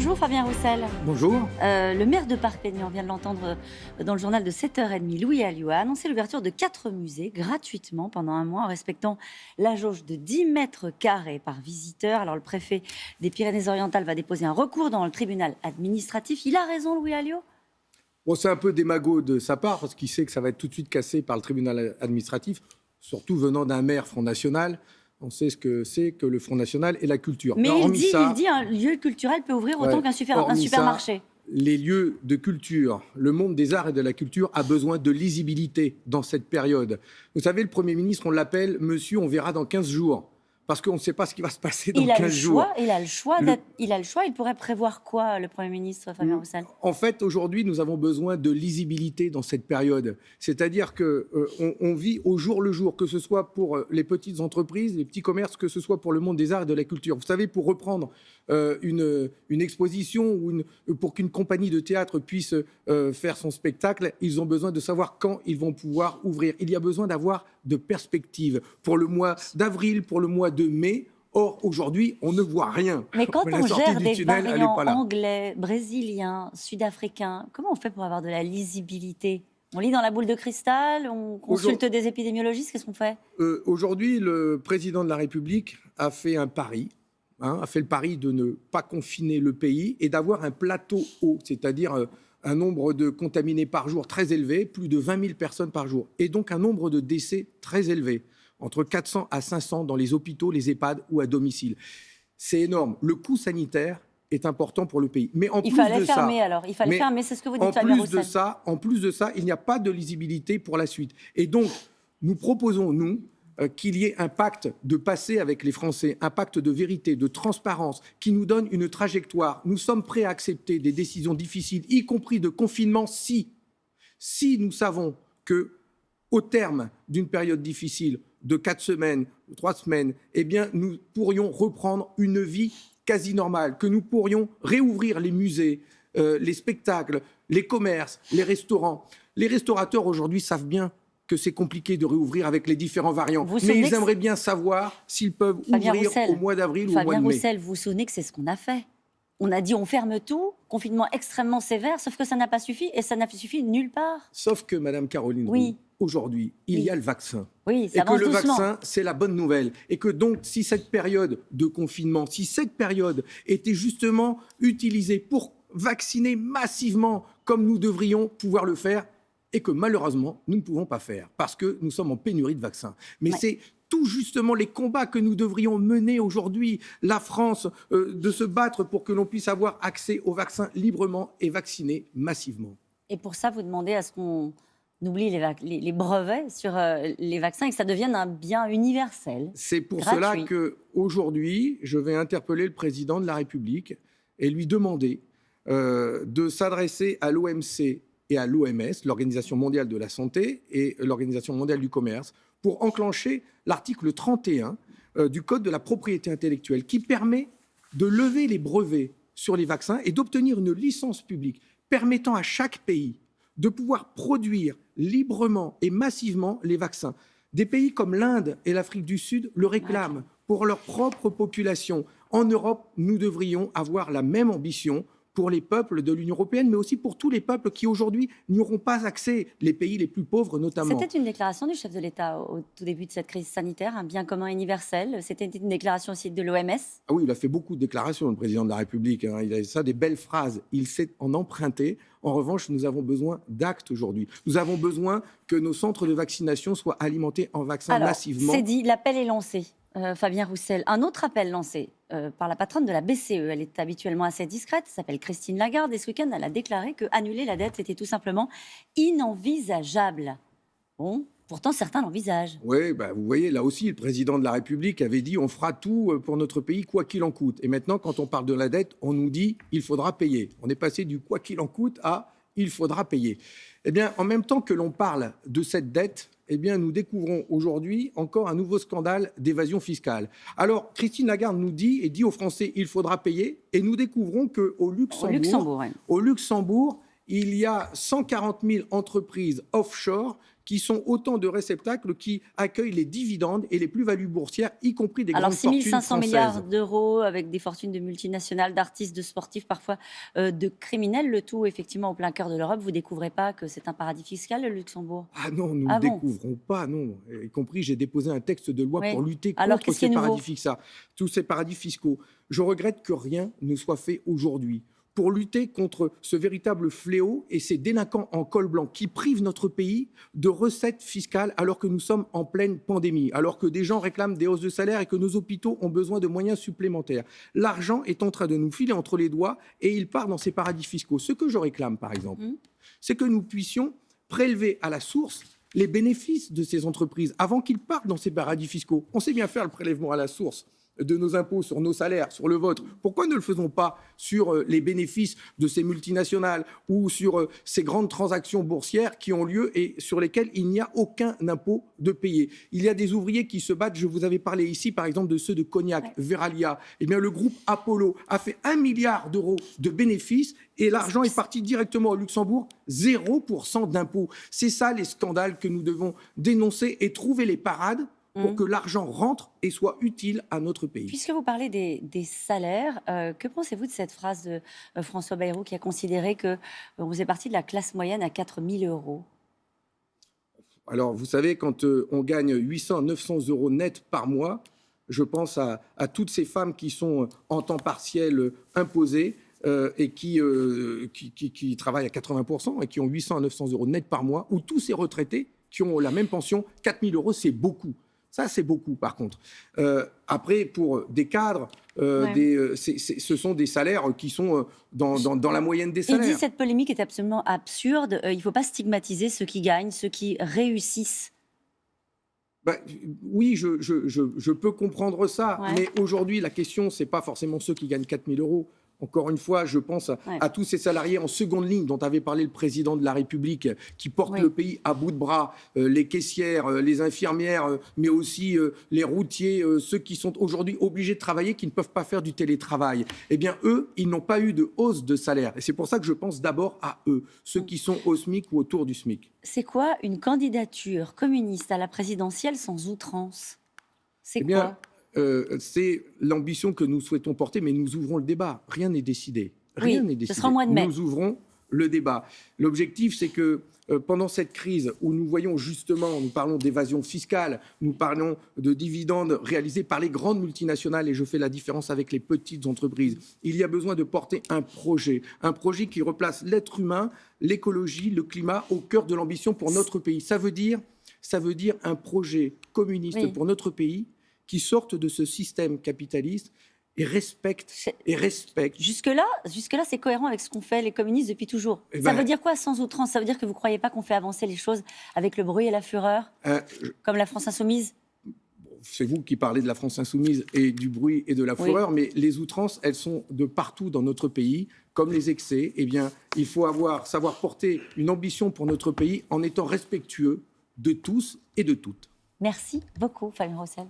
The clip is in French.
Bonjour Fabien Roussel. Bonjour. Le maire de Parc-Pény, on vient de l'entendre dans le journal de 7h30, Louis Alliot, a annoncé l'ouverture de 4 musées gratuitement pendant un mois en respectant la jauge de 10 mètres carrés par visiteur. Alors le préfet des Pyrénées-Orientales va déposer un recours dans le tribunal administratif. Il a raison, Louis Alliot ? Bon, c'est un peu démago de sa part parce qu'il sait que ça va être tout de suite cassé par le tribunal administratif, surtout venant d'un maire Front National. On sait ce que c'est que le Front National et la culture. Mais il dit un lieu culturel peut ouvrir autant qu'un supermarché. Les lieux de culture, le monde des arts et de la culture a besoin de lisibilité dans cette période. Vous savez, le Premier ministre, on l'appelle « Monsieur, on verra dans 15 jours ». Parce qu'on ne sait pas ce qui va se passer dans 15 jours. Il a le choix, il pourrait prévoir quoi, le Premier ministre Fabien Roussel ? En fait, aujourd'hui, nous avons besoin de lisibilité dans cette période. C'est-à-dire qu'on vit au jour le jour, que ce soit pour les petites entreprises, les petits commerces, que ce soit pour le monde des arts et de la culture. Vous savez, pour reprendre une exposition ou pour qu'une compagnie de théâtre puisse faire son spectacle, ils ont besoin de savoir quand ils vont pouvoir ouvrir. Il y a besoin d'avoir de perspectives pour le mois d'avril, pour le mois de mai. Or, aujourd'hui, on ne voit rien. Mais quand on gère des variants anglais, brésiliens, sud-africains, comment on fait pour avoir de la lisibilité ? On lit dans la boule de cristal, on consulte des épidémiologistes, qu'est-ce qu'on fait ? Aujourd'hui, le président de la République a fait un pari, a fait le pari de ne pas confiner le pays et d'avoir un plateau haut, c'est-à-dire un nombre de contaminés par jour très élevé, plus de 20 000 personnes par jour, et donc un nombre de décès très élevé, entre 400 à 500 dans les hôpitaux, les EHPAD ou à domicile. C'est énorme. Le coût sanitaire est important pour le pays. Mais en il fallait fermer, c'est ce que vous dites, Fabien Roussel. En plus de ça, il n'y a pas de lisibilité pour la suite. Et donc, nous proposons, qu'il y ait un pacte de passé avec les Français, un pacte de vérité, de transparence, qui nous donne une trajectoire. Nous sommes prêts à accepter des décisions difficiles, y compris de confinement, si nous savons qu'au terme d'une période difficile, de 4 semaines, 3 semaines, eh bien, nous pourrions reprendre une vie quasi normale, que nous pourrions réouvrir les musées, les spectacles, les commerces, les restaurants. Les restaurateurs, aujourd'hui, savent bien que c'est compliqué de réouvrir avec les différents variants. Mais ils aimeraient bien savoir s'ils peuvent ouvrir au mois d'avril ou au mois de mai. Fabien Roussel, vous vous souvenez que c'est ce qu'on a fait ? On a dit on ferme tout, confinement extrêmement sévère, sauf que ça n'a pas suffi et ça n'a suffi nulle part. Sauf que, Madame Caroline Roux, aujourd'hui, il y a le vaccin. Oui, ça et avance que le doucement. vaccin, c'est la bonne nouvelle. Et que donc, si cette période de confinement, si cette période était justement utilisée pour vacciner massivement comme nous devrions pouvoir le faire, et que malheureusement, nous ne pouvons pas faire, parce que nous sommes en pénurie de vaccins. Mais c'est tout justement les combats que nous devrions mener aujourd'hui, la France, de se battre pour que l'on puisse avoir accès aux vaccins librement et vacciner massivement. Et pour ça, vous demandez à ce qu'on oublie les brevets sur les vaccins et que ça devienne un bien universel. C'est pour cela qu'aujourd'hui, je vais interpeller le président de la République et lui demander de s'adresser à l'OMC et à l'OMS, l'Organisation mondiale de la santé et l'Organisation mondiale du commerce, pour enclencher l'article 31 du Code de la propriété intellectuelle qui permet de lever les brevets sur les vaccins et d'obtenir une licence publique permettant à chaque pays de pouvoir produire librement et massivement les vaccins. Des pays comme l'Inde et l'Afrique du Sud le réclament pour leur propre population. En Europe, nous devrions avoir la même ambition pour les peuples de l'Union européenne, mais aussi pour tous les peuples qui aujourd'hui n'auront pas accès, les pays les plus pauvres notamment. C'était une déclaration du chef de l'État au tout début de cette crise sanitaire, un bien commun universel. C'était une déclaration aussi de l'OMS. Ah oui, il a fait beaucoup de déclarations, le président de la République. Il a ça, des belles phrases. Il sait en emprunter. En revanche, nous avons besoin d'actes aujourd'hui. Nous avons besoin que nos centres de vaccination soient alimentés en vaccins massivement. C'est dit, l'appel est lancé. Fabien Roussel, un autre appel lancé par la patronne de la BCE. Elle est habituellement assez discrète, s'appelle Christine Lagarde. Et ce week-end, elle a déclaré qu'annuler la dette était tout simplement inenvisageable. Bon, pourtant, certains l'envisagent. Oui, vous voyez, là aussi, le président de la République avait dit on fera tout pour notre pays, quoi qu'il en coûte. Et maintenant, quand on parle de la dette, on nous dit il faudra payer. On est passé du quoi qu'il en coûte à il faudra payer. Eh bien, en même temps que l'on parle de cette dette, eh bien, nous découvrons aujourd'hui encore un nouveau scandale d'évasion fiscale. Alors, Christine Lagarde nous dit aux Français il faudra payer, et nous découvrons qu'au Luxembourg, il y a 140 000 entreprises offshore qui sont autant de réceptacles qui accueillent les dividendes et les plus-values boursières, y compris des Alors grandes 6 fortunes 500 françaises. milliards d'euros avec des fortunes de multinationales, d'artistes, de sportifs, parfois de criminels, le tout effectivement au plein cœur de l'Europe. Vous ne découvrez pas que c'est un paradis fiscal, le Luxembourg? Ah non, nous Ah ne bon? découvrons pas, non. Y compris, j'ai déposé un texte de loi Oui. pour lutter Alors, contre qu'est-ce qui est ces nouveau? paradis fiscaux, tous ces paradis fiscaux. Je regrette que rien ne soit fait aujourd'hui pour lutter contre ce véritable fléau et ces délinquants en col blanc qui privent notre pays de recettes fiscales alors que nous sommes en pleine pandémie, alors que des gens réclament des hausses de salaire et que nos hôpitaux ont besoin de moyens supplémentaires. L'argent est en train de nous filer entre les doigts et il part dans ces paradis fiscaux. Ce que je réclame, par exemple, c'est que nous puissions prélever à la source les bénéfices de ces entreprises avant qu'ils partent dans ces paradis fiscaux. On sait bien faire le prélèvement à la source de nos impôts sur nos salaires, sur le vôtre. Pourquoi ne le faisons pas sur les bénéfices de ces multinationales ou sur ces grandes transactions boursières qui ont lieu et sur lesquelles il n'y a aucun impôt de payer? Il y a des ouvriers qui se battent. Je vous avais parlé ici, par exemple, de ceux de Cognac, Veralia. Eh bien, le groupe Apollo a fait 1 milliard d'euros de bénéfices et l'argent est parti directement au Luxembourg, 0% d'impôts. C'est ça les scandales que nous devons dénoncer et trouver les parades pour que l'argent rentre et soit utile à notre pays. Puisque vous parlez des salaires, que pensez-vous de cette phrase de François Bayrou qui a considéré que vous faisiez partie de la classe moyenne à 4 000 euros? Alors, vous savez, quand on gagne 800 à 900 euros net par mois, je pense à toutes ces femmes qui sont en temps partiel imposées et qui travaillent à 80% et qui ont 800 à 900 euros net par mois, ou tous ces retraités qui ont la même pension. 4 000 euros, c'est beaucoup. Ça, c'est beaucoup, par contre. Après, pour des cadres, ce sont des salaires qui sont dans la moyenne des salaires. Il dit que cette polémique est absolument absurde. Il ne faut pas stigmatiser ceux qui gagnent, ceux qui réussissent. Ben, oui, je peux comprendre ça. Ouais. Mais aujourd'hui, la question, ce n'est pas forcément ceux qui gagnent 4 000 euros. Encore une fois, je pense à tous ces salariés en seconde ligne dont avait parlé le président de la République, qui portent le pays à bout de bras, les caissières, les infirmières, mais aussi les routiers, ceux qui sont aujourd'hui obligés de travailler, qui ne peuvent pas faire du télétravail. Eh bien, eux, ils n'ont pas eu de hausse de salaire. Et c'est pour ça que je pense d'abord à eux, ceux qui sont au SMIC ou autour du SMIC. C'est quoi une candidature communiste à la présidentielle sans outrance? C'est quoi? C'est l'ambition que nous souhaitons porter, mais nous ouvrons le débat. Rien n'est décidé. Rien n'est décidé. Ce sera au mois de mai. Nous ouvrons le débat. L'objectif, c'est que pendant cette crise où nous voyons justement, nous parlons d'évasion fiscale, nous parlons de dividendes réalisés par les grandes multinationales, et je fais la différence avec les petites entreprises, il y a besoin de porter un projet qui replace l'être humain, l'écologie, le climat au cœur de l'ambition pour notre pays. Ça veut dire un projet communiste pour notre pays, qui sortent de ce système capitaliste et respectent. Jusque-là, c'est cohérent avec ce qu'ont fait les communistes depuis toujours. Ça veut dire quoi sans outrance? Ça veut dire que vous ne croyez pas qu'on fait avancer les choses avec le bruit et la fureur, comme la France insoumise? C'est vous qui parlez de la France insoumise et du bruit et de la fureur, mais les outrances, elles sont de partout dans notre pays, comme les excès. Eh bien, il faut savoir porter une ambition pour notre pays en étant respectueux de tous et de toutes. Merci beaucoup, Fabien Roussel.